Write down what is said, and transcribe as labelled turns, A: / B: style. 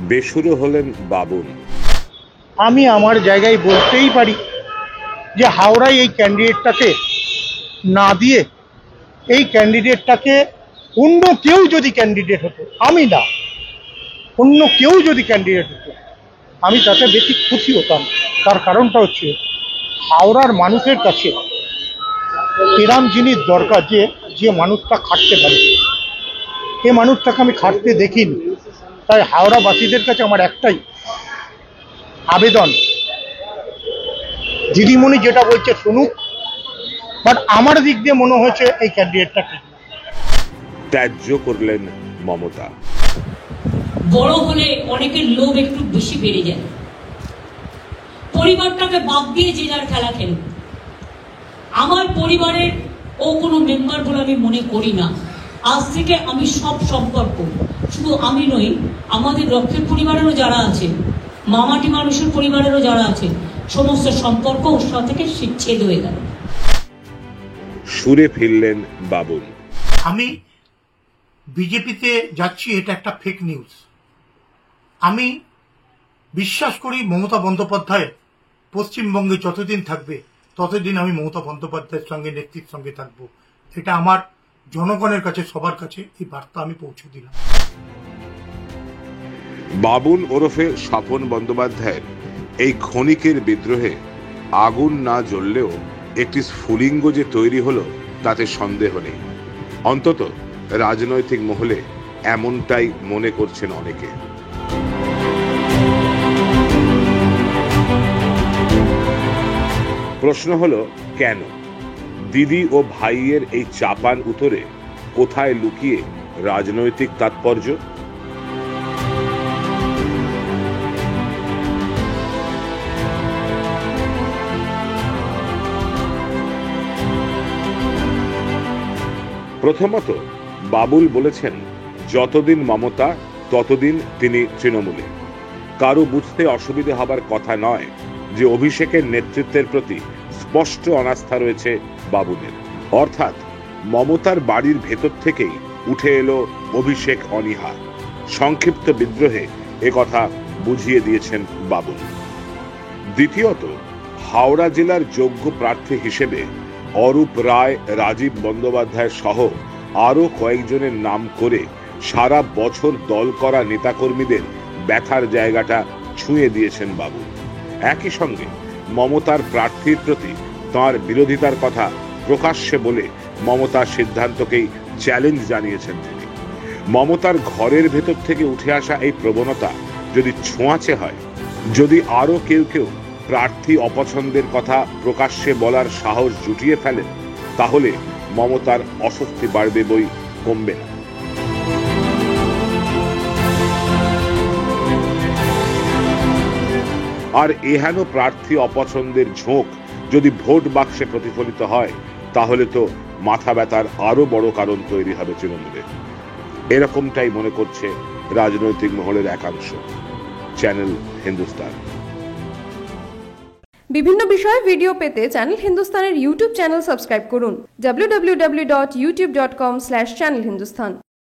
A: বেসুরো হলেন বাবুন।
B: আমি আমার জায়গায় বলতেই পারি যে হাওড়ায় এই ক্যান্ডিডেটটাকে না দিয়ে এই ক্যান্ডিডেটটাকে অন্য কেউ যদি ক্যান্ডিডেট হতো, আমি না, অন্য কেউ যদি ক্যান্ডিডেট হতো, আমি তাতে বেশি খুশি হতাম। তার কারণটা হচ্ছে হাওড়ার মানুষের কাছে এরম জিনিস দরকার যে মানুষটা খাটতে পারে। এই মানুষটাকে আমি খাটতে দেখিনি। তাই হাওড়াবাসীদের কাছে আমার একটাই আবেদন, দিদিমণি যেটা বলছে শুনুক, বাট আমার দিক দিয়ে মনে হয়েছে এই ক্যান্ডিডেটটা ঠিক।
A: ত্যায্য করলেন মমতা।
C: বড় হলে অনেকের লোভ একটু বেশি বেড়ে যায়, পরিবারটাকে বাদ দিয়ে যে যার খেলা খেলে। আমার পরিবারের ও কোনো মেম্বার বলে আমি মনে করি না। আজ থেকে আমি সব সম্পর্ক, শুধু আমি নই, আমাদের রক্ষের পরিবারেরও যারা আছে, মামাটি মানুষের পরিবারেরও যারা আছে, সমস্ত সম্পর্ক ওর সাথে থেকে ছেদ হয়ে গেল।
A: সুরে ফিরলেন বাবুন।
B: আমি বিজেপিতে যাচ্ছি, এটা একটা ফেক নিউজ। আমি বিশ্বাস করি মমতা বন্দ্যোপাধ্যায় পশ্চিমবঙ্গে যতদিন থাকবে ততদিন আমি মমতা বন্দ্যোপাধ্যায়ের সঙ্গে, নেতৃত্বের সঙ্গে থাকবো। এটা আমার জনগণের কাছে, সবার কাছে এই বার্তা আমি পৌঁছে দিলাম।
A: বাবুন ওরফে স্বপন বন্দ্যোপাধ্যায়ের এই ক্ষণিকের বিদ্রোহে আগুন না জ্বললেও একটি স্ফুলিঙ্গ যে তৈরি হলো তাতে সন্দেহ নেই। অন্তত রাজনৈতিক মহলে এমনটাই মনে করছেন অনেকে। প্রশ্ন হলো, কেন দিদি ও ভাইয়ের এই চাপান উত্তরে কোথায় লুকিয়ে রাজনৈতিক তাৎপর্য? প্রথমত, বাবুল বলেছেন যতদিন মমতা ততদিন তিনি তৃণমূলে। কারো বুঝতে অসুবিধে হবার কথা নয় যে অভিষেকের নেতৃত্বের প্রতি স্পষ্ট অনাস্থা রয়েছে বাবুলের। অর্থাৎ মমতার বাড়ির ভেতর থেকেই উঠে এলো অভিষেক অনীহা। সংক্ষিপ্ত বিদ্রোহে একথা বুঝিয়ে দিয়েছেন বাবুল। দ্বিতীয়ত, হাওড়া জেলার যোগ্য প্রার্থী হিসেবে অরূপ রায়, রাজীব বন্দ্যোপাধ্যায় সহ আরো কয়েকজনের নাম করে সারা বছর দল করা নেতাকর্মীদের ব্যথার জায়গাটা ছুঁয়ে দিয়েছেন বাবুল। একই সঙ্গে মমতার প্রার্থীর প্রতি তাঁর বিরোধিতার কথা প্রকাশ্যে বলে মমতার সিদ্ধান্তকেই চ্যালেঞ্জ জানিয়েছেন তিনি। মমতার ঘরের ভেতর থেকে উঠে আসা এই প্রবণতা যদি ছোঁয়াচে হয়, যদি আরো কেউ প্রার্থী অপছন্দের কথা প্রকাশ্যে বলার সাহস জুটিয়ে ফেলেন, তাহলে মমতার অস্বস্তি বাড়বে বই কমবে না। আর এহেন প্রার্থী অপছন্দের ঝোঁক যদি ভোট বাক্সে প্রতিফলিত হয়, তাহলে তো মাথা ব্যথার আরো বড় কারণ তৈরি হবে তৃণমূলে। এরকমটাই মনে করছে রাজনৈতিক মহলের একাংশ। চ্যানেল হিন্দুস্তান।
D: বিভিন্ন বিষয়ে ভিডিও পেতে চ্যানেল হিন্দুস্তানের ইউটিউব চ্যানেল সাবস্ক্রাইব করুন www.youtube.com/channelhindustan।